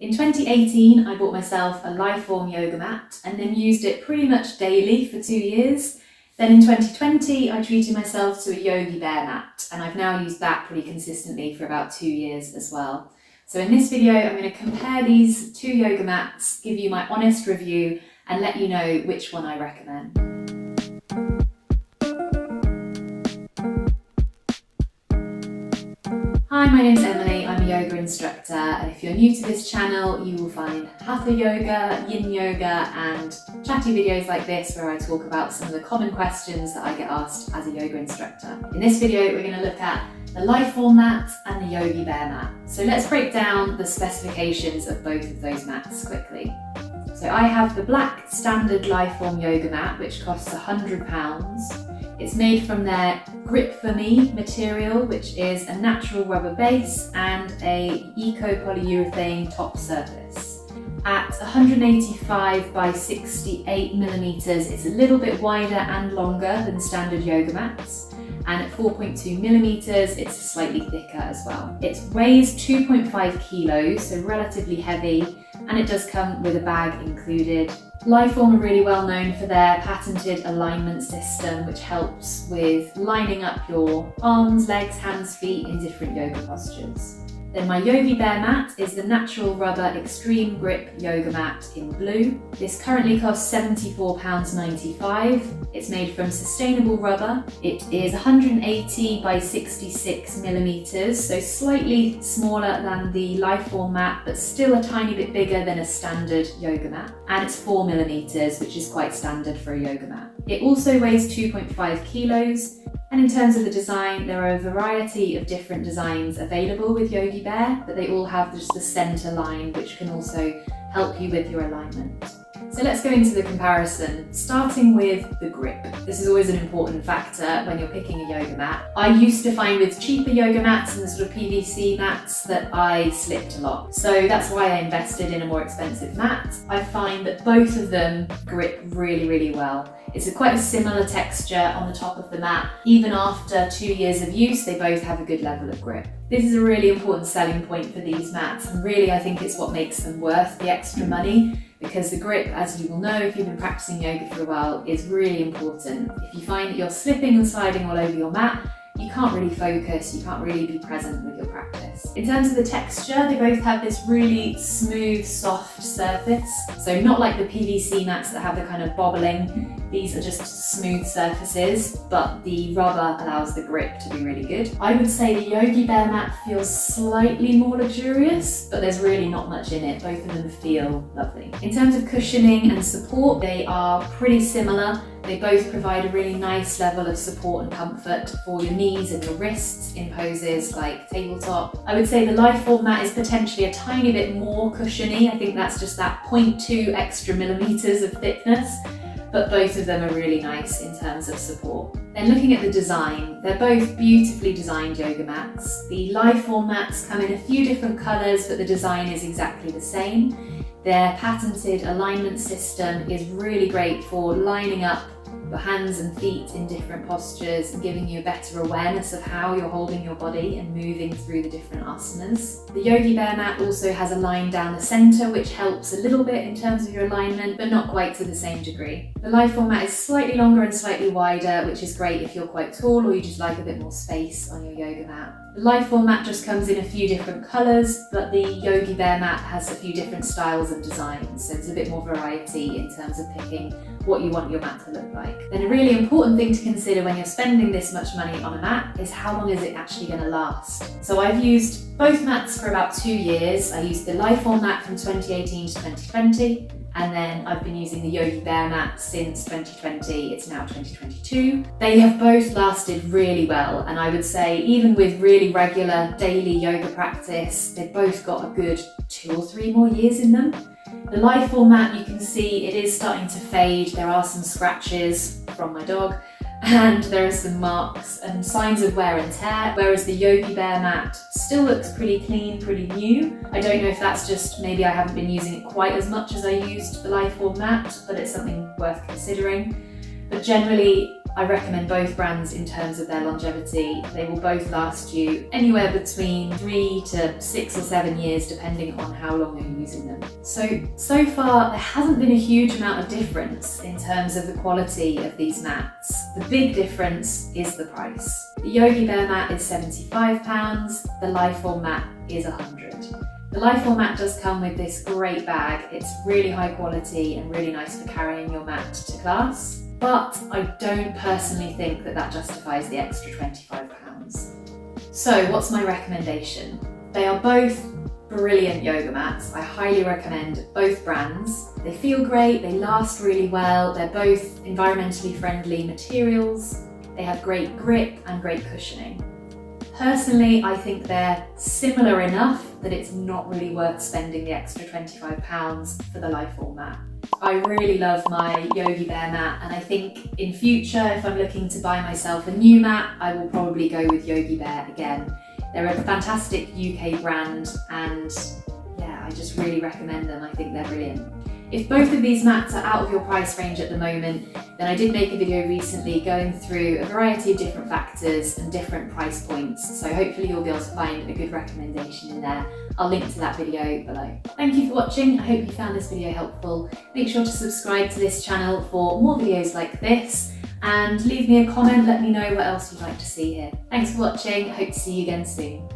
In 2018, I bought myself a Liforme yoga mat and then used it pretty much daily for 2 years. Then in 2020, I treated myself to a YogiBare mat, and I've now used that pretty consistently for about 2 years as well. So in this video, I'm going to compare these two yoga mats, give you my honest review, and let you know which one I recommend. Hi, my name's Emily, I'm a yoga instructor, and if you're new to this channel, you will find hatha yoga, yin yoga, and chatty videos like this where I talk about some of the common questions that I get asked as a yoga instructor. In this video, we're going to look at the Liforme mat and the YogiBare mat. So let's break down the specifications of both of those mats quickly. So I have the black standard Liforme yoga mat, which costs £100. It's made from their Grip for Me material, which is a natural rubber base and a eco-polyurethane top surface. At 185 by 68 millimeters, it's a little bit wider and longer than standard yoga mats. And at 4.2 millimeters, it's slightly thicker as well. It weighs 2.5 kilos, so relatively heavy, and it does come with a bag included. Liforme are really well known for their patented alignment system, which helps with lining up your arms, legs, hands, feet in different yoga postures. Then my YogiBare mat is the natural rubber extreme grip yoga mat in blue. This currently costs £74.95. It's made from sustainable rubber. It is 180 by 66 millimeters, so slightly smaller than the Liforme mat, but still a tiny bit bigger than a standard yoga mat. And it's 4 millimeters, which is quite standard for a yoga mat. It also weighs 2.5 kilos. And in terms of the design, there are a variety of different designs available with YogiBare, but they all have just the center line, which can also help you with your alignment. So let's go into the comparison, starting with the grip. This is always an important factor when you're picking a yoga mat. I used to find with cheaper yoga mats and the sort of PVC mats that I slipped a lot. So that's why I invested in a more expensive mat. I find that both of them grip really, really well. It's quite a similar texture on the top of the mat. Even after 2 years of use, they both have a good level of grip. This is a really important selling point for these mats, and really I think it's what makes them worth the extra money, because the grip, as you will know if you've been practicing yoga for a while, is really important. If you find that you're slipping and sliding all over your mat, you can't really focus, you can't really be present with your practice. In terms of the texture, they both have this really smooth, soft surface. So not like the PVC mats that have the kind of bobbling. These are just smooth surfaces, but the rubber allows the grip to be really good. I would say the YogiBare mat feels slightly more luxurious, but there's really not much in it. Both of them feel lovely. In terms of cushioning and support, they are pretty similar. They both provide a really nice level of support and comfort for your knees and your wrists in poses like tabletop. I would say the Liforme mat is potentially a tiny bit more cushiony. I think that's just that 0.2 extra millimeters of thickness, but both of them are really nice in terms of support. Then looking at the design, they're both beautifully designed yoga mats. The Liforme mats come in a few different colours, but the design is exactly the same. Their patented alignment system is really great for lining up your hands and feet in different postures and giving you a better awareness of how you're holding your body and moving through the different asanas. The YogiBare mat also has a line down the centre, which helps a little bit in terms of your alignment, but not quite to the same degree. The Liforme mat is slightly longer and slightly wider, which is great if you're quite tall or you just like a bit more space on your yoga mat. The Liforme mat just comes in a few different colours, but the YogiBare mat has a few different styles and designs, so there's a bit more variety in terms of picking what you want your mat to look like. Then a really important thing to consider when you're spending this much money on a mat is how long is it actually going to last. So I've used both mats for about 2 years. I used the Liforme mat from 2018 to 2020. And then I've been using the YogiBare mat since 2020, it's now 2022. They have both lasted really well, and I would say even with really regular daily yoga practice, they've both got a good 2 or 3 more years in them. The Liforme mat, you can see it is starting to fade. There are some scratches from my dog, and there are some marks and signs of wear and tear, whereas the YogiBare mat still looks pretty clean, pretty new. I don't know if that's just maybe I haven't been using it quite as much as I used the Liforme mat, but it's something worth considering. But generally, I recommend both brands in terms of their longevity. They will both last you anywhere between 3 to 6 or 7 years, depending on how long you're using them. So far, there hasn't been a huge amount of difference in terms of the quality of these mats. The big difference is the price. The YogiBare mat is £75, the Liforme mat is £100. The Liforme mat does come with this great bag. It's really high quality and really nice for carrying your mat to class. But I don't personally think that that justifies the extra £25. So what's my recommendation? They are both brilliant yoga mats. I highly recommend both brands. They feel great, they last really well, they're both environmentally friendly materials, they have great grip and great cushioning. Personally, I think they're similar enough that it's not really worth spending the extra £25 for the Liforme mat. I really love my YogiBare mat, and I think in future, if I'm looking to buy myself a new mat, I will probably go with YogiBare again. They're a fantastic UK brand, and yeah, I just really recommend them. I think they're brilliant. If both of these mats are out of your price range at the moment, then I did make a video recently going through a variety of different factors and different price points, so hopefully you'll be able to find a good recommendation in there. I'll link to that video below. Thank you for watching. I hope you found this video helpful. Make sure to subscribe to this channel for more videos like this, and leave me a comment, let me know what else you'd like to see here. Thanks for watching, I hope to see you again soon.